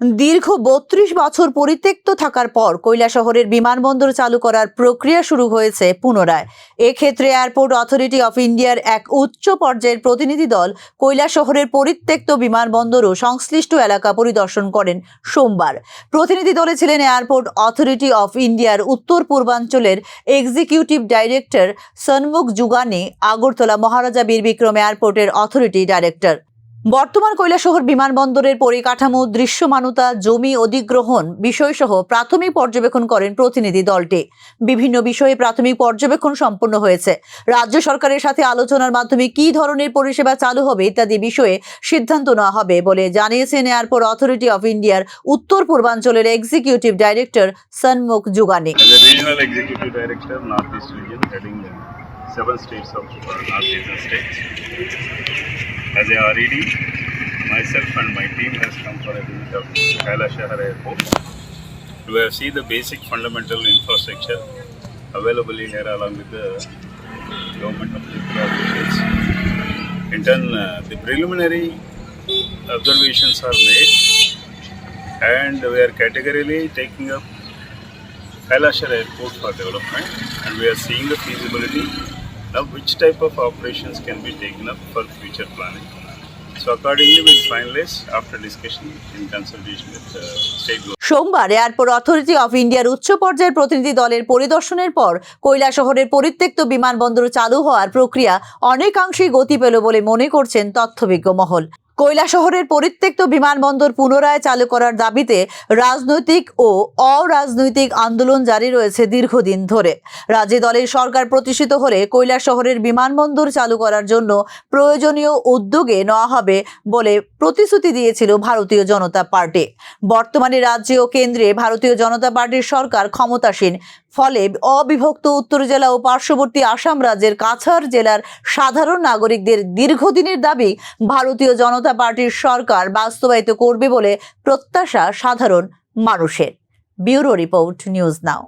দীর্ঘ ৩২ বছর পরিত্যক্ত থাকার পর কৈলাসহরের বিমানবন্দর চালু করার প্রক্রিয়া শুরু হয়েছে পুনরায়। এক্ষেত্রে এয়ারপোর্ট অথরিটি অফ ইন্ডিয়ার এক উচ্চ পর্যায়ের প্রতিনিধি দল কৈলাসহরের পরিত্যক্ত বিমানবন্দর ও সংশ্লিষ্ট এলাকা পরিদর্শন করেন সোমবার। প্রতিনিধি দলে ছিলেন এয়ারপোর্ট অথরিটি অফ ইন্ডিয়ার উত্তর পূর্বাঞ্চলের এক্সিকিউটিভ ডাইরেক্টর সন্মুখ যুগানি, আগরতলা মহারাজা বীর বিক্রম এয়ারপোর্টের অথরিটি ডাইরেক্টর। বর্তমান কৈলাসহর বিমানবন্দরের পরিকাঠামো, দৃশ্যমানতা, জমি অধিগ্রহণ বিষয়সহ প্রাথমিক পর্যবেক্ষণ করেন প্রতিনিধি দলটি। বিভিন্ন বিষয়ে প্রাথমিক পর্যবেক্ষণ সম্পন্ন হয়েছে। রাজ্য সরকারের সাথে আলোচনার মাধ্যমে কী ধরনের পরিষেবা চালু হবে ইত্যাদি বিষয়ে সিদ্ধান্ত নেওয়া হবে বলে জানিয়েছেন এয়ারপোর্ট অথরিটি অফ ইন্ডিয়ার উত্তর পূর্বাঞ্চলের এক্সিকিউটিভ ডাইরেক্টর সন্মুখ যুগানি। Seven states of North-Eastern states. As a RED, myself and my team has come for a visit of Kailasahar Airport to see the basic fundamental infrastructure available here along with the government of Tripura officials. In turn, the preliminary observations are made and we are categorically taking up Kailasahar Airport for development, and we are seeing the feasibility of which type of operations can be taken up for future planning. So accordingly we will finalize after discussion in consultation with the state government. সোমবার airport authority of ইন্ডিয়ার উচ্চ পর্যায়ের প্রতিনিধি দলের পরিদর্শনের পর কৈলাসহরের পরিত্যক্ত বিমানবন্দর চালু হওয়ার প্রক্রিয়া অনেকাংশেই গতি পেল বলে মনে করছেন তথ্যবিজ্ঞ মহল। কৈলাসহরের পরিত্যক্ত বিমানবন্দর পুনরায় চালু করার দাবিতে রাজনৈতিক ও অরাজনৈতিক আন্দোলন জারি রয়েছে দীর্ঘদিন ধরে। রাজ্যে দলের সরকার প্রতিষ্ঠিত হলে কৈলাসহরের বিমানবন্দর চালু করার জন্য প্রয়োজনীয় উদ্যোগে নেওয়া হবে বলে প্রতিশ্রুতি দিয়েছিল ভারতীয় জনতা পার্টি। বর্তমানে রাজ্যে ও কেন্দ্রে ভারতীয় জনতা পার্টির সরকার ক্ষমতাসীন, ফলে অবিভক্ত উত্তর জেলা ও পার্শ্ববর্তী আসাম রাজ্যের কাছাড় জেলার সাধারণ নাগরিকদের দীর্ঘদিনের দাবি ভারতীয় জনতা পার্টির সরকার বাস্তবায়িত করবে বলে প্রত্যাশা সাধারণ মানুষের। Bureau report, news now.